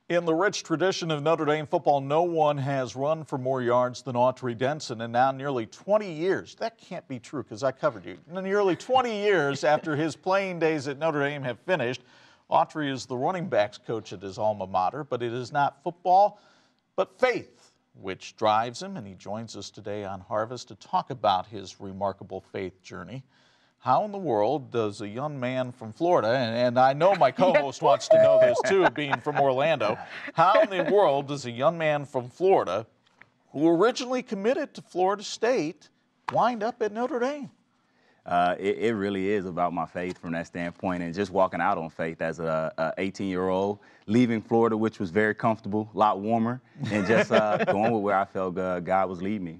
In the rich tradition of Notre Dame football, no one has run for more yards than Autry Denson, and now nearly 20 years, that can't be true because I covered you, nearly 20 years after his playing days at Notre Dame have finished, Autry is the running backs coach at his alma mater, but it is not football, but faith, which drives him, and he joins us today on Harvest to talk about his remarkable faith journey. How in the world does a young man from Florida, and I know my co-host wants to know this too, being from Orlando, how in the world does a young man from Florida, who originally committed to Florida State, wind up at Notre Dame? It really is about my faith from that standpoint, and just walking out on faith as a 18-year-old, leaving Florida, which was very comfortable, a lot warmer, and just going with where I felt God was leading me.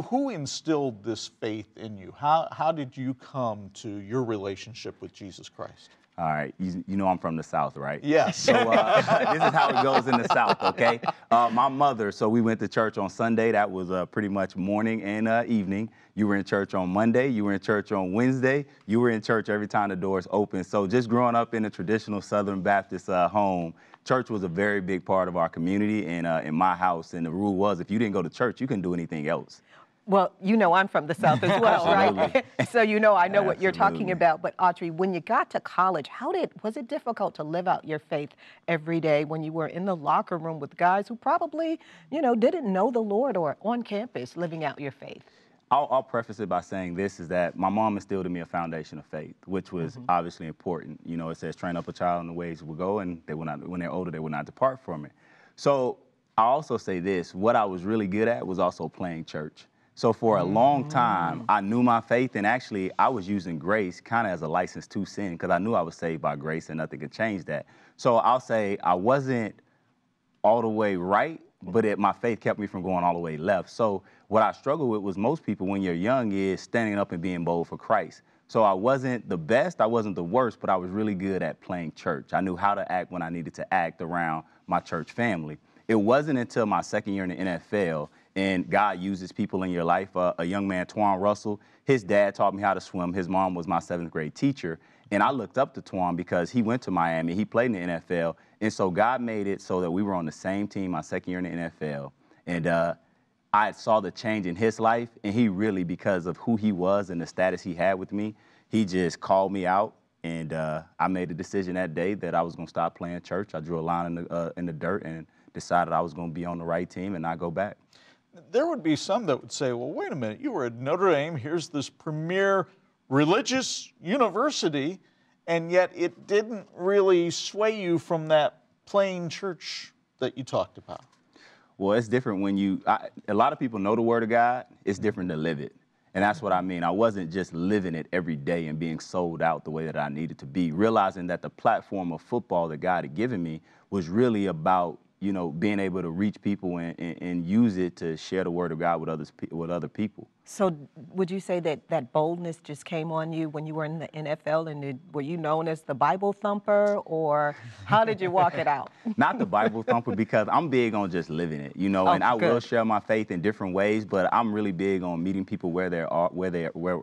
Who instilled this faith in you? How did you come to your relationship with Jesus Christ? All right, you know I'm from the South, right? Yes. So this is how it goes in the South, okay? My mother, so we went to church on Sunday. That was pretty much morning and evening. You were in church on Monday. You were in church on Wednesday. You were in church every time the doors opened. So just growing up in a traditional Southern Baptist home, church was a very big part of our community and in my house. And the rule was if you didn't go to church, you couldn't do anything else. Well, you know I'm from the South as well, right? So I know Absolutely. what you're talking about. But Autry, when you got to college, was it difficult to live out your faith every day when you were in the locker room with guys who probably, didn't know the Lord, or on campus living out your faith? I'll preface it by saying this, is that my mom instilled in me a foundation of faith, which was obviously important. You know, it says train up a child in the ways he will go, and they will not, when they're older, they will not depart from it. So I also say this, what I was really good at was also playing church. So for a long time, I knew my faith, and actually I was using grace kind of as a license to sin because I knew I was saved by grace and nothing could change that. So I'll say I wasn't all the way right, but my faith kept me from going all the way left. So what I struggle with was most people when you're young is standing up and being bold for Christ. So I wasn't the best, I wasn't the worst, but I was really good at playing church. I knew how to act when I needed to act around my church family. It wasn't until my second year in the NFL, and God uses people in your life. A young man, Twan Russell, his dad taught me how to swim. His mom was my 7th grade teacher. And I looked up to Twan because he went to Miami. He played in the NFL. And so God made it so that we were on the same team my second year in the NFL. And I saw the change in his life. And he really, because of who he was and the status he had with me, he just called me out. And I made a decision that day that I was going to stop playing church. I drew a line in the dirt and decided I was going to be on the right team and not go back. There would be some that would say, well, wait a minute, you were at Notre Dame, here's this premier religious university, and yet it didn't really sway you from that plain church that you talked about. Well, it's different when a lot of people know the Word of God. It's different to live it. And that's what I mean. I wasn't just living it every day and being sold out the way that I needed to be, realizing that the platform of football that God had given me was really about being able to reach people and use it to share the Word of God with other people. So would you say that boldness just came on you when you were in the NFL, and were you known as the Bible thumper, or how did you walk it out? Not the Bible thumper, because I'm big on just living it, and I will share my faith in different ways, but I'm really big on meeting people where they are,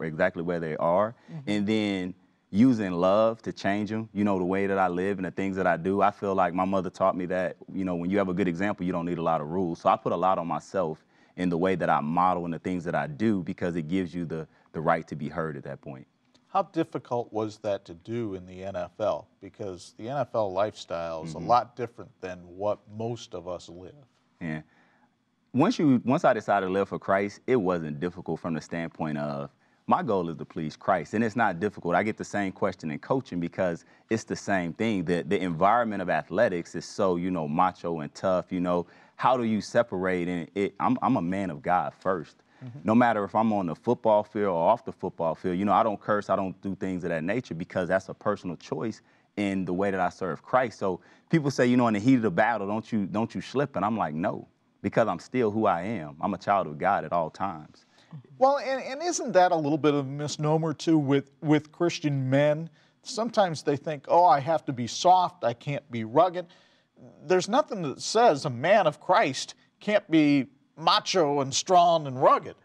exactly where they are, and then using love to change them, the way that I live and the things that I do. I feel like my mother taught me that, when you have a good example, you don't need a lot of rules. So I put a lot on myself in the way that I model and the things that I do, because it gives you the right to be heard at that point. How difficult was that to do in the NFL? Because the NFL lifestyle is a lot different than what most of us live. Yeah. Once I decided to live for Christ, it wasn't difficult from the standpoint of, my goal is to please Christ, and it's not difficult. I get the same question in coaching because it's the same thing. The environment of athletics is so, macho and tough. How do you separate? And I'm a man of God first. No matter if I'm on the football field or off the football field, I don't curse, I don't do things of that nature, because that's a personal choice in the way that I serve Christ. So people say, in the heat of the battle, don't you slip? And I'm like, no, because I'm still who I am. I'm a child of God at all times. Well, and isn't that a little bit of a misnomer, too, with Christian men? Sometimes they think, oh, I have to be soft, I can't be rugged. There's nothing that says a man of Christ can't be macho and strong and rugged.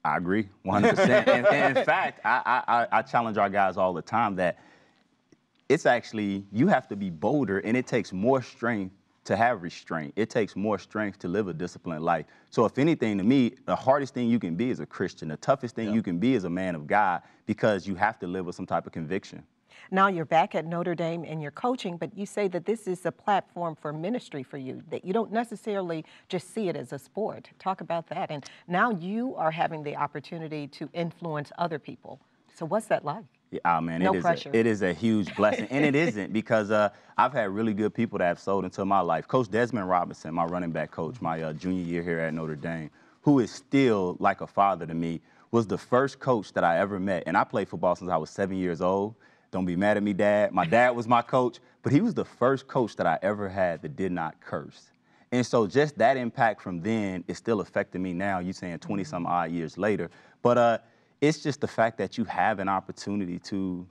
I agree, 100%. and in fact, I challenge our guys all the time that it's actually, you have to be bolder, and it takes more strength to have restraint. It takes more strength to live a disciplined life. So if anything, to me, the hardest thing you can be is a Christian. The toughest thing you can be is a man of God, because you have to live with some type of conviction. Now you're back at Notre Dame and you're coaching, but you say that this is a platform for ministry for you, that you don't necessarily just see it as a sport. Talk about that. And now you are having the opportunity to influence other people. So what's that like? Yeah, man, No it pressure. is a huge blessing, and it isn't, because I've had really good people that have sold into my life. Coach Desmond Robinson, my running back coach, my junior year here at Notre Dame, who is still like a father to me, was the first coach that I ever met. And I played football since I was 7 years old. Don't be mad at me, Dad. My dad was my coach, but he was the first coach that I ever had that did not curse. And so just that impact from then is still affecting me now, you saying 20-some odd years later. But it's just the fact that you have an opportunity to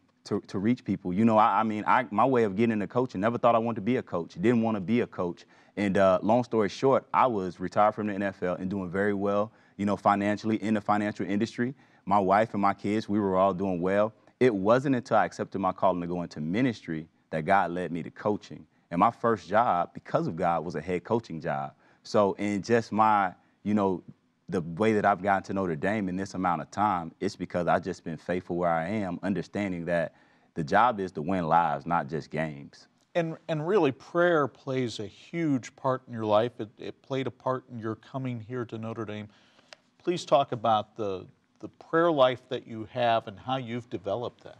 reach people. You know, my way of getting into coaching, never thought I wanted to be a coach, didn't want to be a coach. And long story short, I was retired from the NFL and doing very well, you know, financially in the financial industry. My wife and my kids, we were all doing well. It wasn't until I accepted my calling to go into ministry that God led me to coaching. And my first job, because of God, was a head coaching job. So in just my, you know, the way that I've gotten to Notre Dame in this amount of time, it's because I've just been faithful where I am, understanding that the job is to win lives, not just games. And really, prayer plays a huge part in your life. It played a part in your coming here to Notre Dame. Please talk about the prayer life that you have and how you've developed that.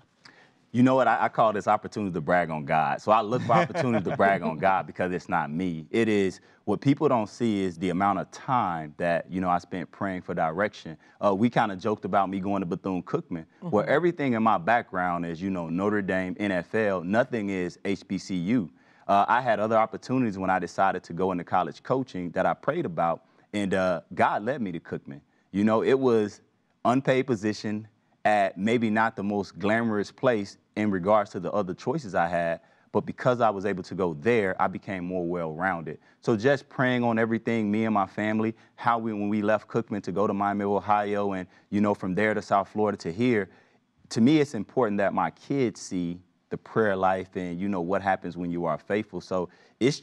You know what, I call this opportunity to brag on God. So I look for opportunities to brag on God, because it's not me. It is, what people don't see is the amount of time that, you know, I spent praying for direction. We kind of joked about me going to Bethune-Cookman, where everything in my background is, you know, Notre Dame, NFL, nothing is HBCU. I had other opportunities when I decided to go into college coaching that I prayed about, and God led me to Cookman. You know, it was unpaid position at maybe not the most glamorous place in regards to the other choices I had, but because I was able to go there, I became more well-rounded. So just praying on everything, me and my family, how when we left Cookman to go to Miami, Ohio, and, you know, from there to South Florida to here, to me, it's important that my kids see the prayer life and, you know, what happens when you are faithful. So it's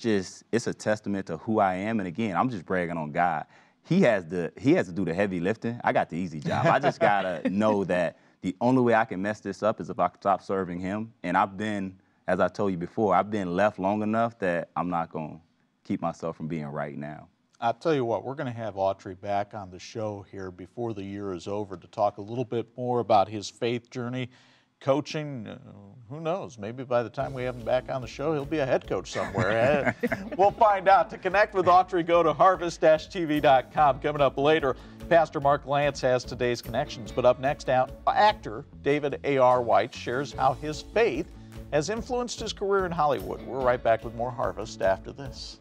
a testament to who I am. And again, I'm just bragging on God. He has to do the heavy lifting. I got the easy job. I just gotta know that the only way I can mess this up is if I stop serving him. And I've been, as I told you before, I've been left long enough that I'm not gonna keep myself from being right now. I'll tell you what, we're going to have Autry back on the show here before the year is over to talk a little bit more about his faith journey. Coaching, who knows? Maybe by the time we have him back on the show, he'll be a head coach somewhere. We'll find out. To connect with Autry, go to harvest-tv.com. Coming up later, Pastor Mark Lance has today's connections. But up next, actor David A.R. White shares how his faith has influenced his career in Hollywood. We're right back with more Harvest after this.